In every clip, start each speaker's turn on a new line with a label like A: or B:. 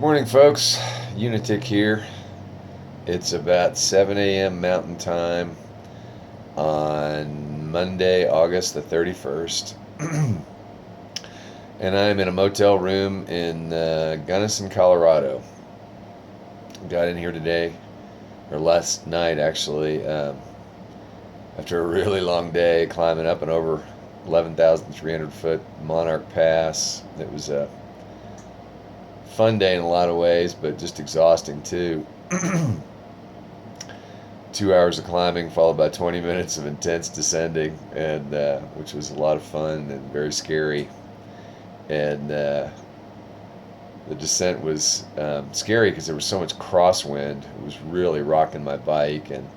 A: Morning, folks. Unitic here. It's about 7 a.m. Mountain Time on Monday, August the 31st. And I'm in a motel room in Gunnison, Colorado. Got in here today, or last night actually, after a really long day climbing up and over 11,300 foot Monarch Pass. It was a fun day in a lot of ways, but just exhausting too. 2 hours of climbing followed by 20 minutes of intense descending, and which was a lot of fun and very scary. And the descent was scary because there was so much crosswind. It was really rocking my bike and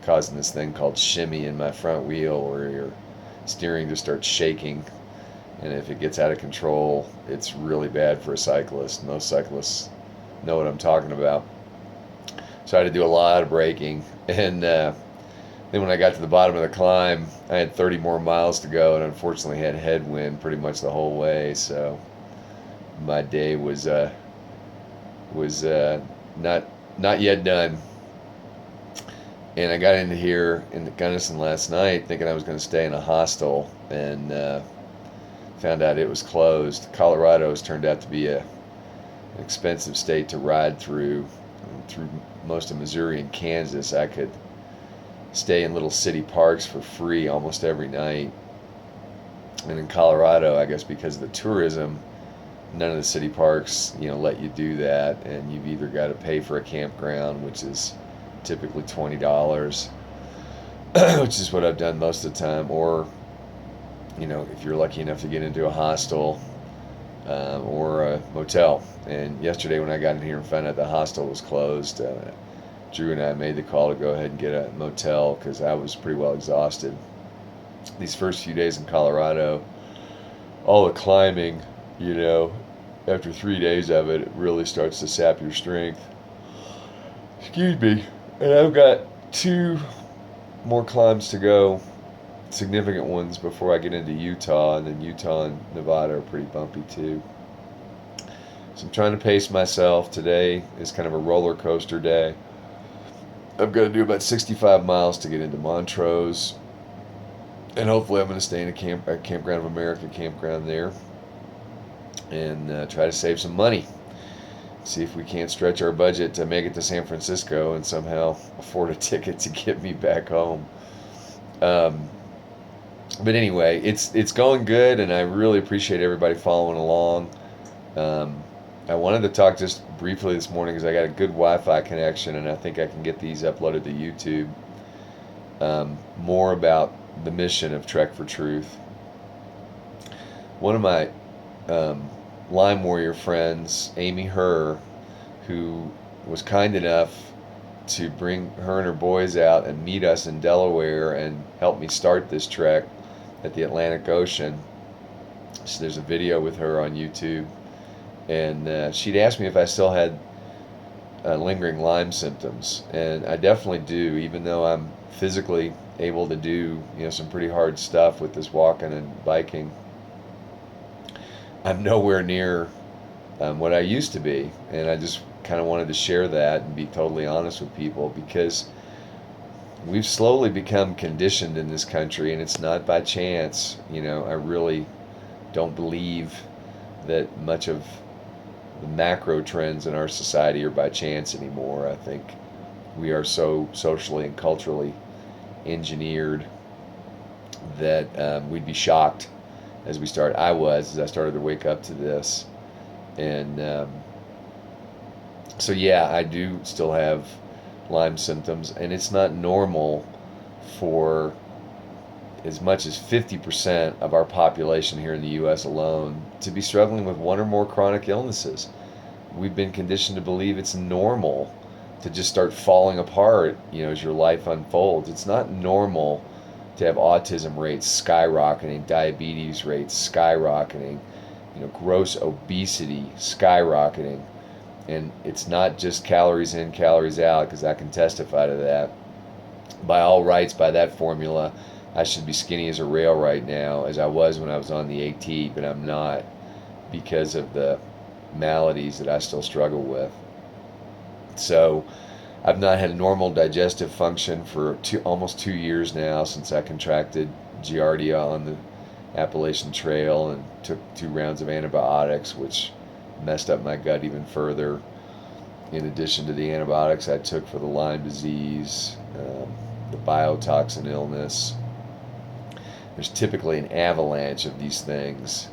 A: causing this thing called shimmy in my front wheel, where your steering just starts shaking. And if it gets out of control, it's really bad for a cyclist. Most cyclists know what I'm talking about. So I had to do a lot of braking. And then when I got to the bottom of the climb, I had 30 more miles to go, and unfortunately had headwind pretty much the whole way. So my day was not yet done. And I got into here in Gunnison last night thinking I was going to stay in a hostel, and found out it was closed. Colorado has turned out to be an expensive state to ride through most of Missouri and Kansas. I could stay in little city parks for free almost every night. And in Colorado, I guess because of the tourism, none of the city parks, let you do that, and you've either got to pay for a campground, which is typically $20, which is what I've done most of the time, or if you're lucky enough to get into a hostel or a motel. And yesterday when I got in here and found out the hostel was closed, Drew and I made the call to go ahead and get a motel because I was pretty well exhausted. These first few days in Colorado, all the climbing, after 3 days of it, it really starts to sap your strength. Excuse me. And I've got 2 more climbs to go, significant ones, before I get into Utah, and then Utah and Nevada are pretty bumpy too. So I'm trying to pace myself. Today is kind of a roller coaster day. I've got to do about 65 miles to get into Montrose, and hopefully I'm going to stay in a Campground of America campground there, and try to save some money. See if we can't stretch our budget to make it to San Francisco and somehow afford a ticket to get me back home. But anyway, it's going good, and I really appreciate everybody following along. I wanted to talk just briefly this morning because I got a good Wi-Fi connection, and I think I can get these uploaded to YouTube. More about the mission of Trek for Truth. One of my Lyme Warrior friends, Amy Herr, who was kind enough to bring her and her boys out and meet us in Delaware and help me start this trek at the Atlantic Ocean. So there's a video with her on YouTube, and she'd asked me if I still had lingering Lyme symptoms, and I definitely do, even though I'm physically able to do some pretty hard stuff with this walking and biking. I'm nowhere near what I used to be, and I just kind of wanted to share that and be totally honest with people, because we've slowly become conditioned in this country, and it's not by chance. I really don't believe that much of the macro trends in our society are by chance anymore. I think we are so socially and culturally engineered that we'd be shocked as I started to wake up to this. And so yeah, I do still have Lyme symptoms, and it's not normal for as much as 50% of our population here in the U.S. alone to be struggling with one or more chronic illnesses. We've been conditioned to believe it's normal to just start falling apart, as your life unfolds. It's not normal to have autism rates skyrocketing, diabetes rates skyrocketing, gross obesity skyrocketing. And it's not just calories in, calories out, because I can testify to that. By all rights, by that formula, I should be skinny as a rail right now, as I was when I was on the AT, but I'm not, because of the maladies that I still struggle with. So I've not had a normal digestive function for almost 2 years now, since I contracted Giardia on the Appalachian Trail and took 2 rounds of antibiotics, which messed up my gut even further. In addition to the antibiotics I took for the Lyme disease, the biotoxin illness, there's typically an avalanche of these things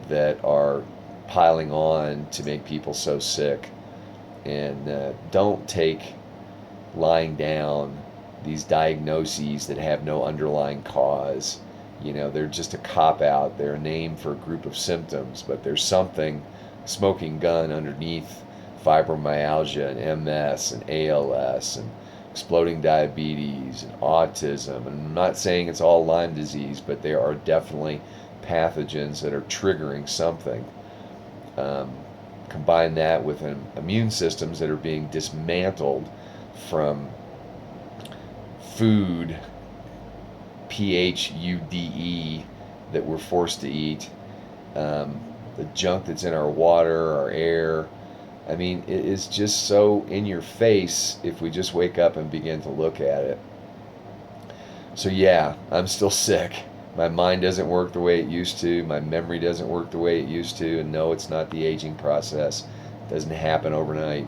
A: that are piling on to make people so sick. And don't take lying down these diagnoses that have no underlying cause. They're just a cop-out. They're a name for a group of symptoms, but there's something, smoking gun, underneath fibromyalgia and MS and ALS and exploding diabetes and autism. And I'm not saying it's all Lyme disease, but there are definitely pathogens that are triggering something. Combine that with immune systems that are being dismantled from food, PHUDE, that we're forced to eat, the junk that's in our water, our air. I mean, it is just so in your face if we just wake up and begin to look at it. So yeah, I'm still sick. My mind doesn't work the way it used to. My memory doesn't work the way it used to. And no, it's not the aging process. It doesn't happen overnight.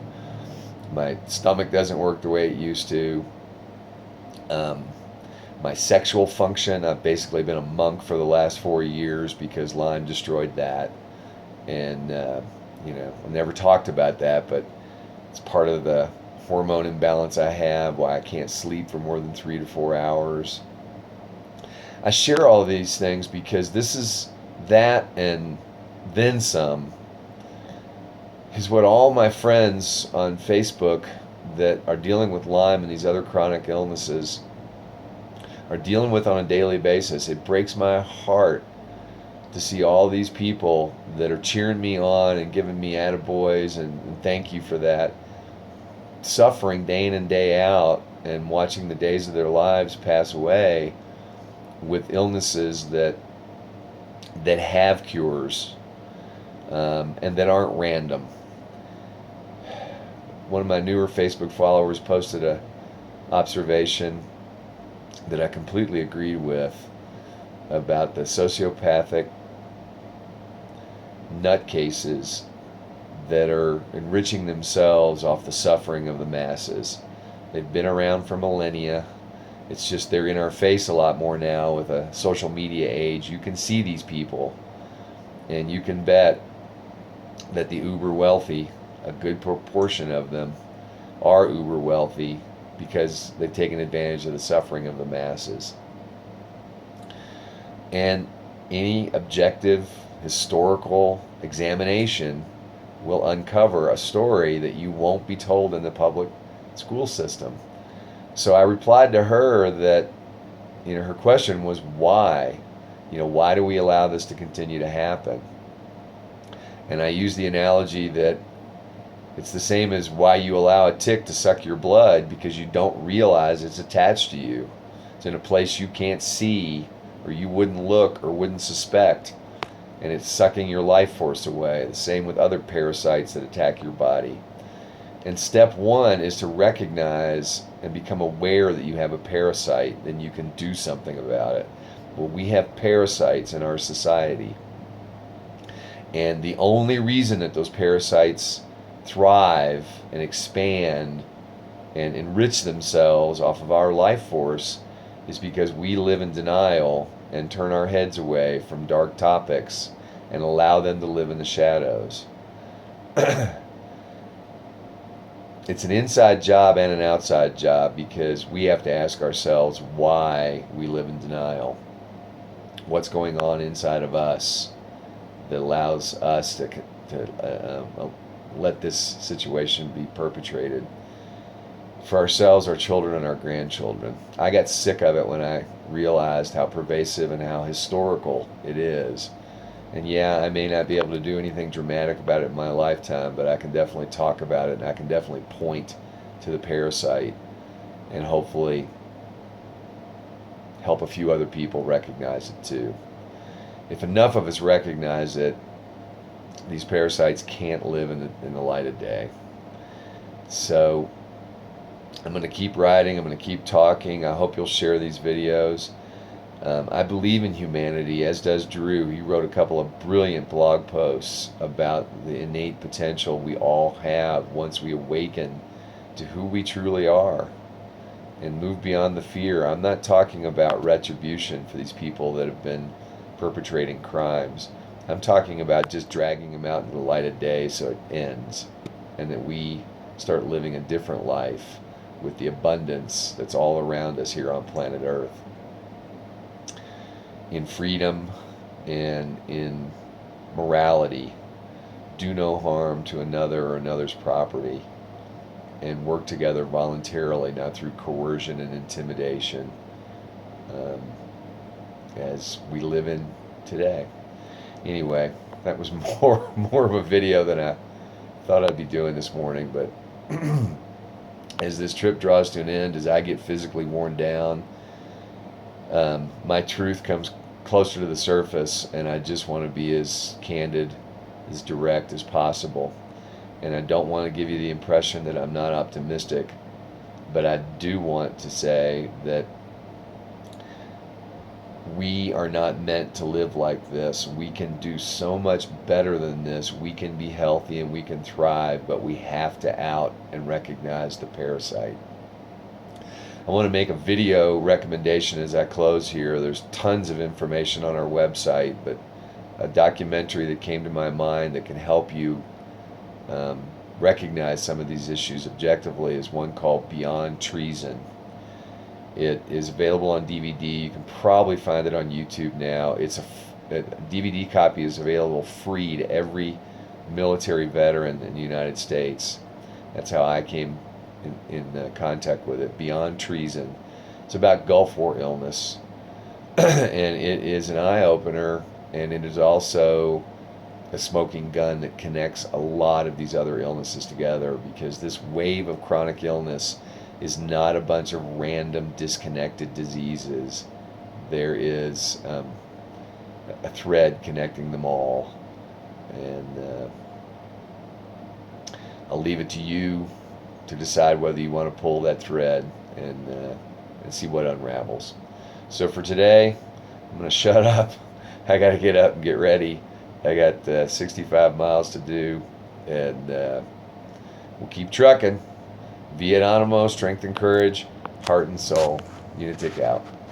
A: My stomach doesn't work the way it used to. My sexual function, I've basically been a monk for the last 4 years because Lyme destroyed that. And, I never talked about that, but it's part of the hormone imbalance I have, why I can't sleep for more than 3 to 4 hours. I share all of these things because this is that and then some is what all my friends on Facebook that are dealing with Lyme and these other chronic illnesses are dealing with on a daily basis. It breaks my heart to see all these people that are cheering me on and giving me attaboys and thank you for that, suffering day in and day out and watching the days of their lives pass away with illnesses that have cures, and that aren't random. One of my newer Facebook followers posted a observation that I completely agreed with about the sociopathic nutcases that are enriching themselves off the suffering of the masses. They've been around for millennia. It's just they're in our face a lot more now with a social media age. You can see these people, and you can bet that the uber wealthy, a good proportion of them, are uber wealthy because they've taken advantage of the suffering of the masses. And any objective historical examination will uncover a story that you won't be told in the public school system. So I replied to her that, her question was why? Why do we allow this to continue to happen? And I used the analogy that it's the same as why you allow a tick to suck your blood, because you don't realize it's attached to you. It's in a place you can't see, or you wouldn't look, or wouldn't suspect, and it's sucking your life force away. The same with other parasites that attack your body. And step one is to recognize and become aware that you have a parasite, then you can do something about it. Well, we have parasites in our society. And the only reason that those parasites thrive and expand and enrich themselves off of our life force is because we live in denial and turn our heads away from dark topics and allow them to live in the shadows. It's an inside job and an outside job because we have to ask ourselves why we live in denial. What's going on inside of us that allows us to let this situation be perpetrated for ourselves, our children, and our grandchildren. I got sick of it when I realized how pervasive and how historical it is. And yeah, I may not be able to do anything dramatic about it in my lifetime, but I can definitely talk about it, and I can definitely point to the parasite and hopefully help a few other people recognize it too. If enough of us recognize it, these parasites can't live in the light of day. So I'm going to keep writing. I'm going to keep talking. I hope you'll share these videos. I believe in humanity, as does Drew. He wrote a couple of brilliant blog posts about the innate potential we all have once we awaken to who we truly are and move beyond the fear. I'm not talking about retribution for these people that have been perpetrating crimes. I'm talking about just dragging them out into the light of day so it ends, and that we start living a different life with the abundance that's all around us here on planet Earth. In freedom and in morality. Do no harm to another or another's property, and work together voluntarily, not through coercion and intimidation, as we live in today. Anyway, that was more of a video than I thought I'd be doing this morning, but as this trip draws to an end, as I get physically worn down, my truth comes closer to the surface, and I just want to be as candid, as direct as possible. And I don't want to give you the impression that I'm not optimistic, but I do want to say that we are not meant to live like this. We can do so much better than this. We can be healthy and we can thrive, but we have to out and recognize the parasite. I want to make a video recommendation as I close here. There's tons of information on our website, but a documentary that came to my mind that can help you recognize some of these issues objectively is one called Beyond Treason. It is available on DVD. You can probably find it on YouTube now. A DVD copy is available free to every military veteran in the United States. That's how I came in contact with it. Beyond Treason. It's about Gulf War illness, and it is an eye-opener, and it is also a smoking gun that connects a lot of these other illnesses together, because this wave of chronic illness is not a bunch of random disconnected diseases. There is a thread connecting them all, and I'll leave it to you to decide whether you want to pull that thread and see what unravels. So for today, I'm going to shut up. I got to get up and get ready. I got 65 miles to do, and we'll keep trucking. Viet Animo, strength and courage, heart and soul. Unitic out.